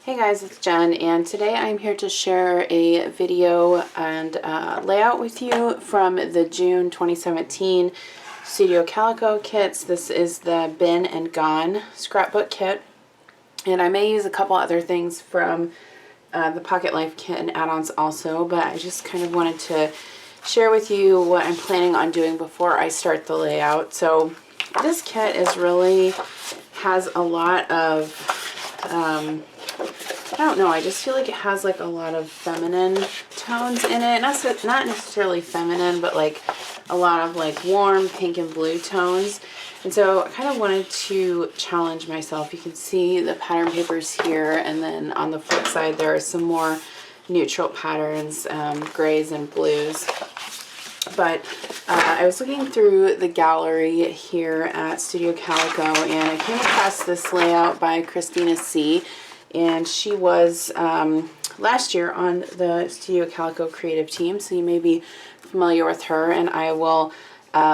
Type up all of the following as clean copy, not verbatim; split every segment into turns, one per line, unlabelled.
Hey guys, it's Jen, and today I'm here to share a video and layout with you from the June 2017 Studio Calico kits. This is the Bin and Gone scrapbook kit, and I may use a couple other things from the Pocket Life kit and add-ons also, but I just kind of wanted to share with you what I'm planning on doing before I start the layout. So this kit has a lot of I don't know, I just feel like it has like a lot of feminine tones in it. Not necessarily feminine, but like a lot of like warm pink and blue tones. And so I kind of wanted to challenge myself. You can see the pattern papers here, and then on the flip side there are some more neutral patterns, grays and blues. But I was looking through the gallery here at Studio Calico, and I came across this layout by Christina C. And she was last year on the Studio Calico creative team, so you may be familiar with her, and I will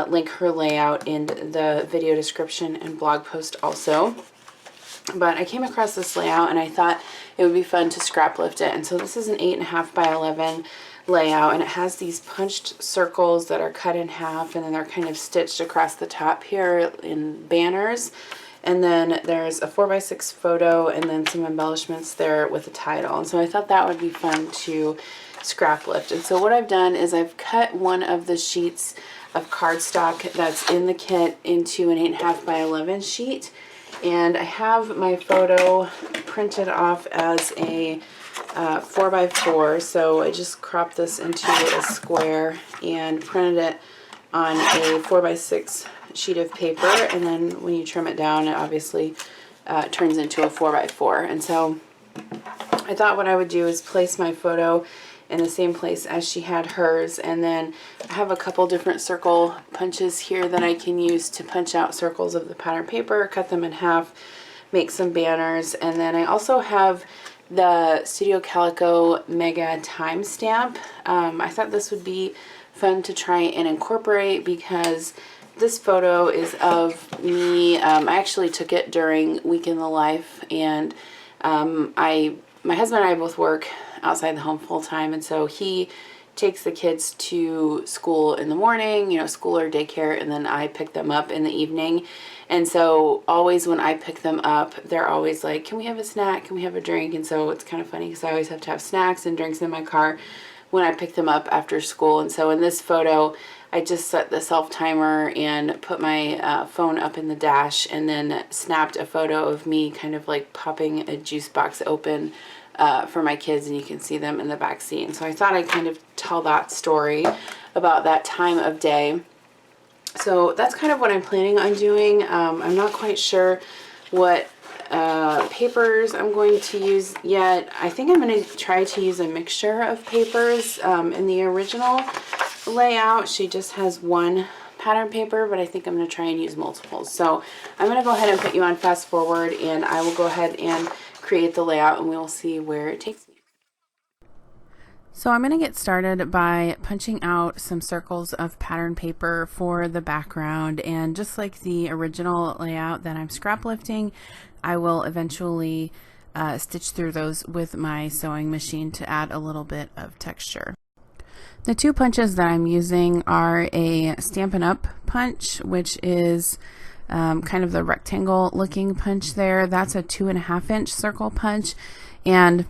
link her layout in the video description and blog post also. But I came across this layout and I thought it would be fun to scrap lift it. And so this is an 8.5 by 11 layout, and it has these punched circles that are cut in half, and then they're kind of stitched across the top here in banners. And then there's a 4x6 photo and then some embellishments there with a title. And so I thought that would be fun to scrap lift. And so what I've done is I've cut one of the sheets of cardstock that's in the kit into an 8.5 by 11 sheet. And I have my photo printed off as a 4x4. So I just cropped this into a square and printed it on a 4x6 sheet of paper, and then when you trim it down, it obviously turns into a 4x4. And so I thought what I would do is place my photo in the same place as she had hers, and then I have a couple different circle punches here that I can use to punch out circles of the pattern paper, cut them in half, make some banners. And then I also have the Studio Calico Mega timestamp. I thought this would be fun to try and incorporate because this photo is of me. I actually took it during Week in the Life, and my husband and I both work outside the home full-time, and so he takes the kids to school in the morning, school or daycare, and then I pick them up in the evening. And so always when I pick them up, they're always like, can we have a snack? Can we have a drink? And so it's kind of funny because I always have to have snacks and drinks in my car when I pick them up after school. And so in this photo, I just set the self timer and put my phone up in the dash, and then snapped a photo of me kind of like popping a juice box open for my kids, and you can see them in the back seat. And so I thought I'd kind of tell that story about that time of day. So that's kind of what I'm planning on doing. I'm not quite sure what papers I'm going to use yet. I think I'm going to try to use a mixture of papers. In the original layout, she just has one pattern paper, but I think I'm going to try and use multiples. So I'm going to go ahead and put you on fast forward, and I will go ahead and create the layout, and we will see where it takes me. So I'm going to get started by punching out some circles of pattern paper for the background, and just like the original layout that I'm scrap lifting, I will eventually stitch through those with my sewing machine to add a little bit of texture. The two punches that I'm using are a Stampin' Up punch, which is kind of the rectangle looking punch there. That's a 2.5 inch circle punch, and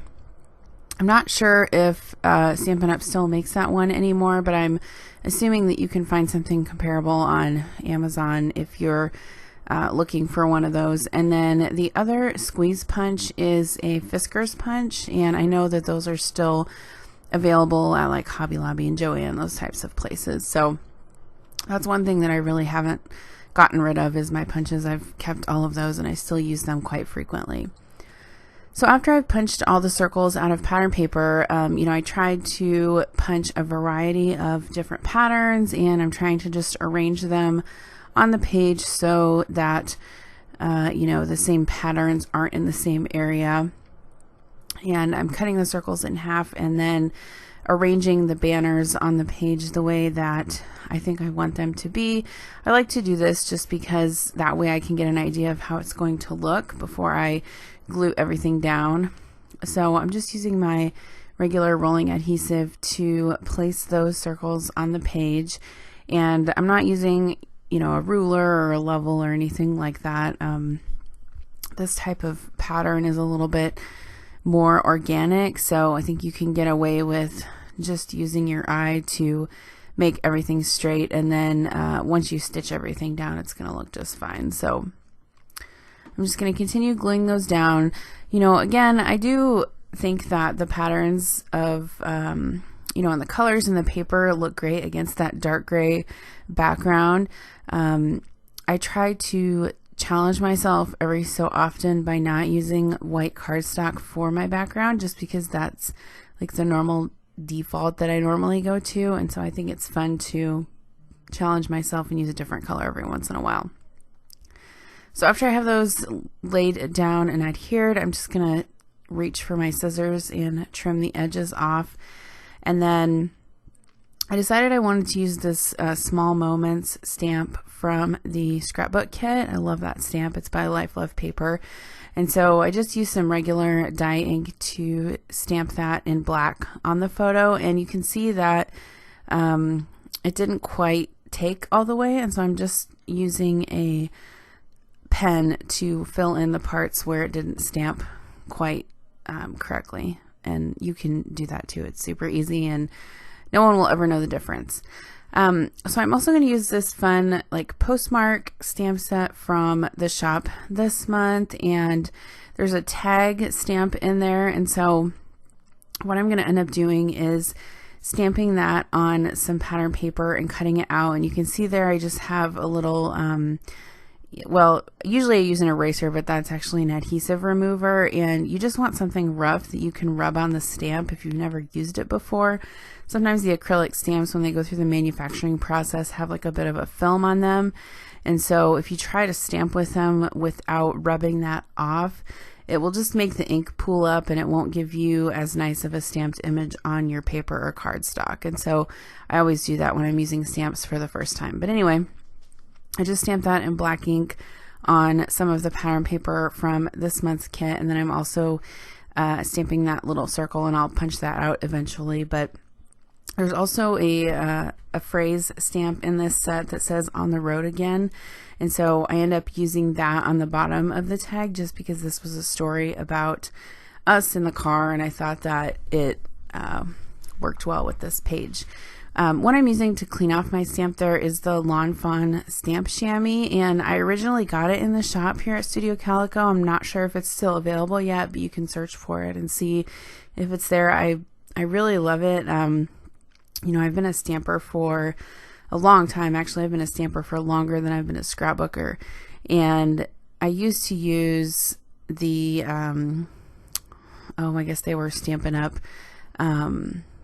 I'm not sure if Stampin' Up still makes that one anymore, but I'm assuming that you can find something comparable on Amazon if you're looking for one of those. And then the other squeeze punch is a Fisker's punch, and I know that those are still available at like Hobby Lobby and Joann, those types of places. So that's one thing that I really haven't gotten rid of, is my punches. I've kept all of those, and I still use them quite frequently. So after I've punched all the circles out of pattern paper, I tried to punch a variety of different patterns, and I'm trying to just arrange them on the page so that, the same patterns aren't in the same area. And I'm cutting the circles in half and then arranging the banners on the page the way that I think I want them to be. I like to do this just because that way I can get an idea of how it's going to look before I glue everything down. So I'm just using my regular rolling adhesive to place those circles on the page, and I'm not using, you know, a ruler or a level or anything like that. This type of pattern is a little bit more organic, so I think you can get away with just using your eye to make everything straight, and then once you stitch everything down, it's going to look just fine. So I'm just going to continue gluing those down. You know, again, I do think that the patterns of, you know, and the colors in the paper look great against that dark gray background. I try to challenge myself every so often by not using white cardstock for my background, just because that's like the normal default that I normally go to, and so I think it's fun to challenge myself and use a different color every once in a while. So after I have those laid down and adhered, I'm just gonna reach for my scissors and trim the edges off. And then I decided I wanted to use this Small Moments stamp from the scrapbook kit. I love that stamp. It's by Life Love Paper. And so I just used some regular dye ink to stamp that in black on the photo, and you can see that it didn't quite take all the way, and so I'm just using a pen to fill in the parts where it didn't stamp quite correctly. And you can do that too. It's super easy, and no one will ever know the difference. So I'm also going to use this fun like postmark stamp set from the shop this month, and there's a tag stamp in there, and so what I'm going to end up doing is stamping that on some pattern paper and cutting it out. And you can see there I just have a little well, usually I use an eraser, but that's actually an adhesive remover, and you just want something rough that you can rub on the stamp if you've never used it before. Sometimes the acrylic stamps, when they go through the manufacturing process, have like a bit of a film on them, and so if you try to stamp with them without rubbing that off, it will just make the ink pool up, and it won't give you as nice of a stamped image on your paper or cardstock. And so I always do that when I'm using stamps for the first time. But anyway, I just stamped that in black ink on some of the pattern paper from this month's kit, and then I'm also stamping that little circle, and I'll punch that out eventually. But there's also a phrase stamp in this set that says "on the road again," and so I end up using that on the bottom of the tag just because this was a story about us in the car, and I thought that it worked well with this page. What I'm using to clean off my stamp there is the Lawn Fawn stamp chamois, and I originally got it in the shop here at Studio Calico. I'm not sure if it's still available yet, but you can search for it and see if it's there. I really love it. You know, I've been a stamper for a long time. Actually, I've been a stamper for longer than I've been a scrapbooker, and I used to use the I guess they were Stampin' Up!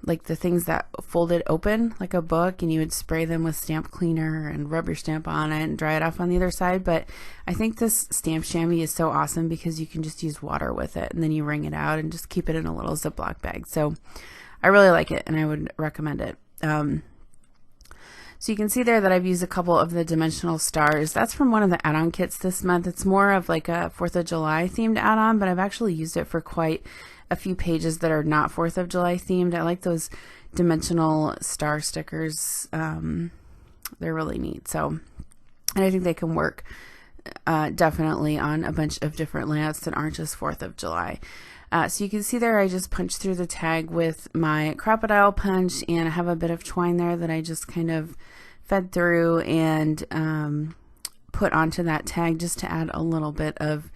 Like the things that folded open like a book, and you would spray them with stamp cleaner and rub your stamp on it and dry it off on the other side. But I think this stamp chamois is so awesome because you can just use water with it, and then you wring it out and just keep it in a little Ziploc bag. So I really like it, and I would recommend it. So you can see there that I've used a couple of the dimensional stars. That's from one of the add-on kits this month. It's more of like a 4th of July themed add-on, but I've actually used it for quite a few pages that are not 4th of July themed. I like those dimensional star stickers. They're really neat. So, and I think they can work definitely on a bunch of different layouts that aren't just 4th of July. So you can see there I just punched through the tag with my crocodile punch, and I have a bit of twine there that I just kind of fed through and put onto that tag just to add a little bit of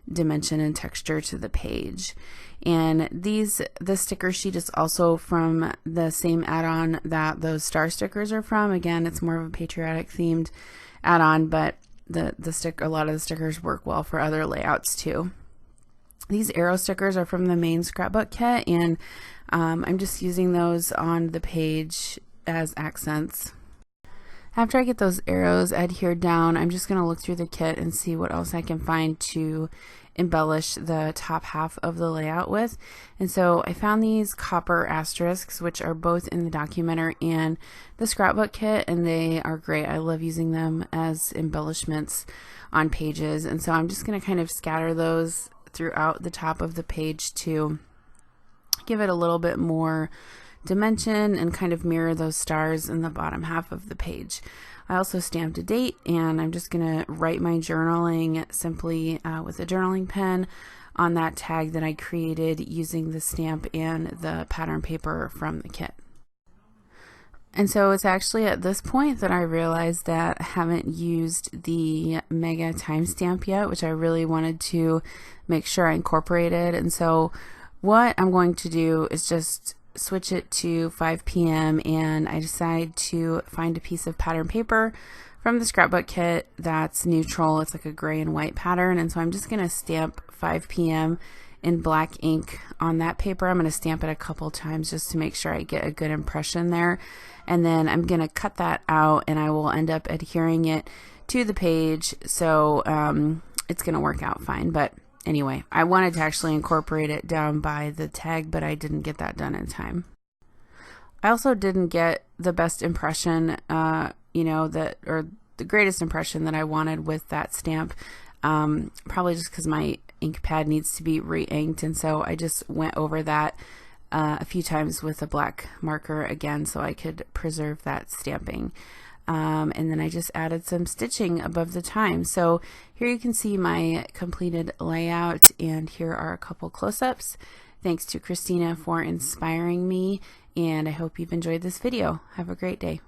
dimension and texture to the page. And the sticker sheet is also from the same add-on that those star stickers are from. Again, it's more of a patriotic themed add-on, but a lot of the stickers work well for other layouts too. These arrow stickers are from the main scrapbook kit, and I'm just using those on the page as accents. After I get those arrows adhered down, I'm just going to look through the kit and see what else I can find to embellish the top half of the layout with. And so I found these copper asterisks, which are both in the Documenter and the scrapbook kit, and they are great. I love using them as embellishments on pages, and so I'm just going to kind of scatter those throughout the top of the page to give it a little bit more dimension and kind of mirror those stars in the bottom half of the page. I also stamped a date, and I'm just going to write my journaling simply with a journaling pen on that tag that I created using the stamp and the pattern paper from the kit. And so it's actually at this point that I realized that I haven't used the mega timestamp yet, which I really wanted to make sure I incorporated. And so what I'm going to do is just switch it to 5 p.m. and I decide to find a piece of pattern paper from the scrapbook kit that's neutral. It's like a gray and white pattern, and so I'm just going to stamp 5 p.m. in black ink on that paper. I'm going to stamp it a couple times just to make sure I get a good impression there, and then I'm going to cut that out and I will end up adhering it to the page, so it's going to work out fine. But anyway, I wanted to actually incorporate it down by the tag, but I didn't get that done in time. I also didn't get the best impression, or the greatest impression that I wanted with that stamp, probably just because my ink pad needs to be re-inked, and so I just went over that a few times with a black marker again so I could preserve that stamping. And then I just added some stitching above the time. So here you can see my completed layout, and here are a couple close-ups. Thanks to Christina for inspiring me, and I hope you've enjoyed this video. Have a great day.